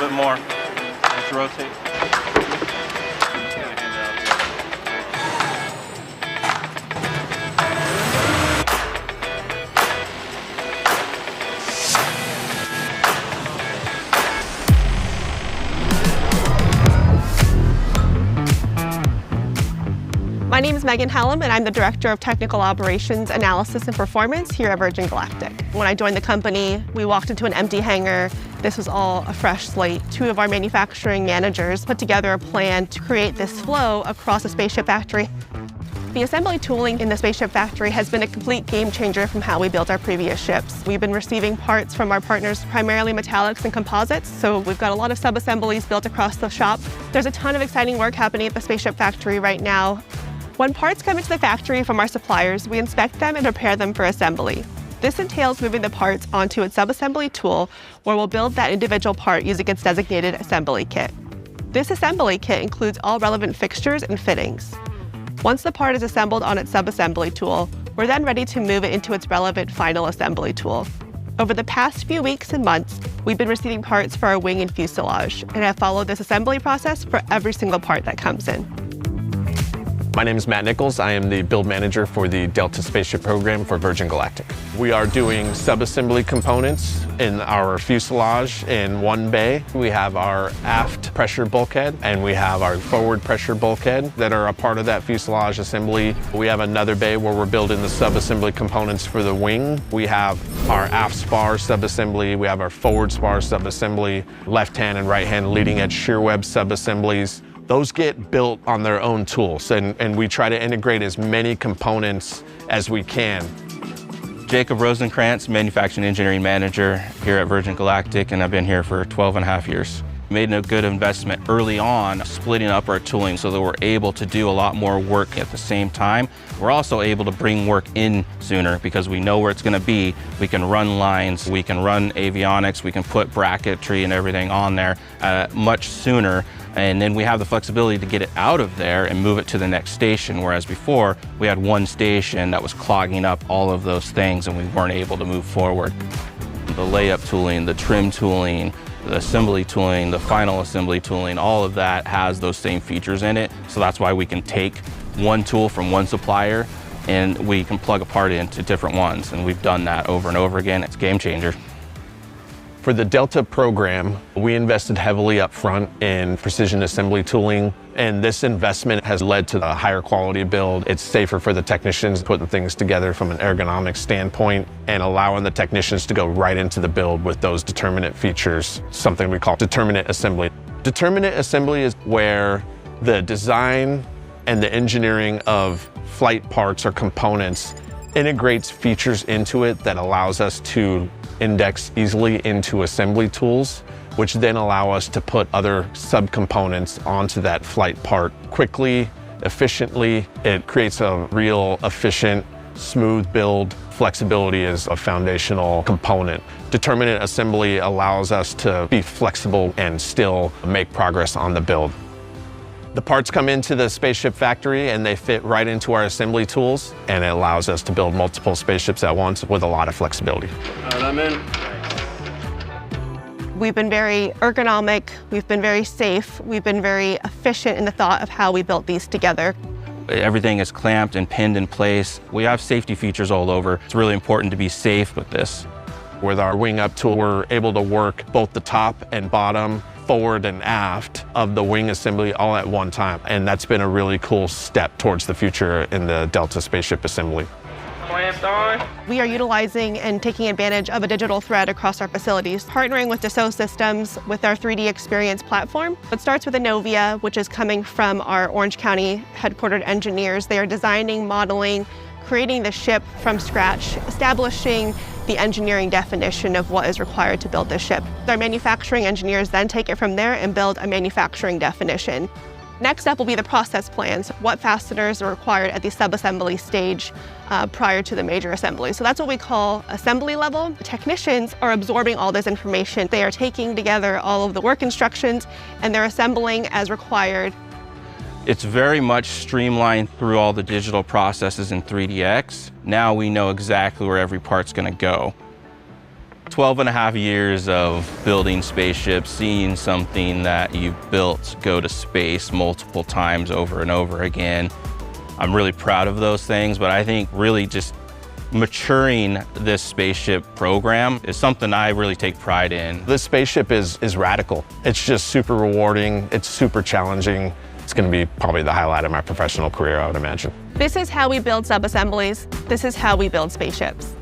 bit more. Let's rotate. My name is Megan Hallam, and I'm the Director of Technical Operations, Analysis, and Performance here at Virgin Galactic. When I joined the company, we walked into an empty hangar. This was all a fresh slate. Two of our manufacturing managers put together a plan to create this flow across the spaceship factory. The assembly tooling in the spaceship factory has been a complete game changer from how we built our previous ships. We've been receiving parts from our partners, primarily metallics and composites, so we've got a lot of sub-assemblies built across the shop. There's a ton of exciting work happening at the spaceship factory right now. When parts come into the factory from our suppliers, we inspect them and prepare them for assembly. This entails moving the parts onto a sub-assembly tool where we'll build that individual part using its designated assembly kit. This assembly kit includes all relevant fixtures and fittings. Once the part is assembled on its sub-assembly tool, we're then ready to move it into its relevant final assembly tool. Over the past few weeks and months, we've been receiving parts for our wing and fuselage, and have followed this assembly process for every single part that comes in. My name is Matt Nichols. I am the build manager for the Delta spaceship program for Virgin Galactic. We are doing sub-assembly components in our fuselage in one bay. We have our aft pressure bulkhead and we have our forward pressure bulkhead that are a part of that fuselage assembly. We have another bay where we're building the sub-assembly components for the wing. We have our aft spar sub-assembly. We have our forward spar sub-assembly, left-hand and right-hand leading edge shear web sub-assemblies. Those get built on their own tools, and we try to integrate as many components as we can. Jacob Rosenkrantz, Manufacturing Engineering Manager here at Virgin Galactic, and I've been here for 12.5 years. Made a good investment early on, splitting up our tooling so that we're able to do a lot more work at the same time. We're also able to bring work in sooner because we know where it's going to be. We can run lines, we can run avionics, we can put bracketry and everything on there much sooner. And then we have the flexibility to get it out of there and move it to the next station, whereas before we had one station that was clogging up all of those things and we weren't able to move forward. The layup tooling, the trim tooling, the assembly tooling, the final assembly tooling, all of that has those same features in it. So that's why we can take one tool from one supplier and we can plug a part into different ones. And we've done that over and over again. It's a game changer. For the Delta program, we invested heavily up front in precision assembly tooling, and this investment has led to a higher quality build. It's safer for the technicians putting things together from an ergonomic standpoint and allowing the technicians to go right into the build with those determinate features, something we call determinate assembly. Determinate assembly is where the design and the engineering of flight parts or components integrates features into it that allows us to index easily into assembly tools, which then allow us to put other subcomponents onto that flight part quickly, efficiently. It creates a real efficient, smooth build. Flexibility is a foundational component. Determinate assembly allows us to be flexible and still make progress on the build. The parts come into the spaceship factory and they fit right into our assembly tools, and it allows us to build multiple spaceships at once with a lot of flexibility. All right, I'm in. We've been very ergonomic, we've been very safe, we've been very efficient in the thought of how we built these together. Everything is clamped and pinned in place. We have safety features all over. It's really important to be safe with this. With our wing up tool, we're able to work both the top and bottom, forward and aft of the wing assembly all at one time. And that's been a really cool step towards the future in the Delta spaceship assembly. Clamped on. We are utilizing and taking advantage of a digital thread across our facilities, partnering with Dassault Systems with our 3D Experience platform. It starts with Innovia, which is coming from our Orange County headquartered engineers. They are designing, modeling, creating the ship from scratch, establishing the engineering definition of what is required to build this ship. Our manufacturing engineers then take it from there and build a manufacturing definition. Next up will be the process plans, what fasteners are required at the sub-assembly stage prior to the major assembly. So that's what we call assembly level. The technicians are absorbing all this information. They are taking together all of the work instructions and they're assembling as required. It's very much streamlined through all the digital processes in 3DX. Now we know exactly where every part's going to go. 12 and a half years of building spaceships, seeing something that you've built go to space multiple times over and over again. I'm really proud of those things, but I think really just maturing this spaceship program is something I really take pride in. This spaceship is radical. It's just super rewarding. It's super challenging. It's going to be probably the highlight of my professional career, I would imagine. This is how we build sub-assemblies. This is how we build spaceships.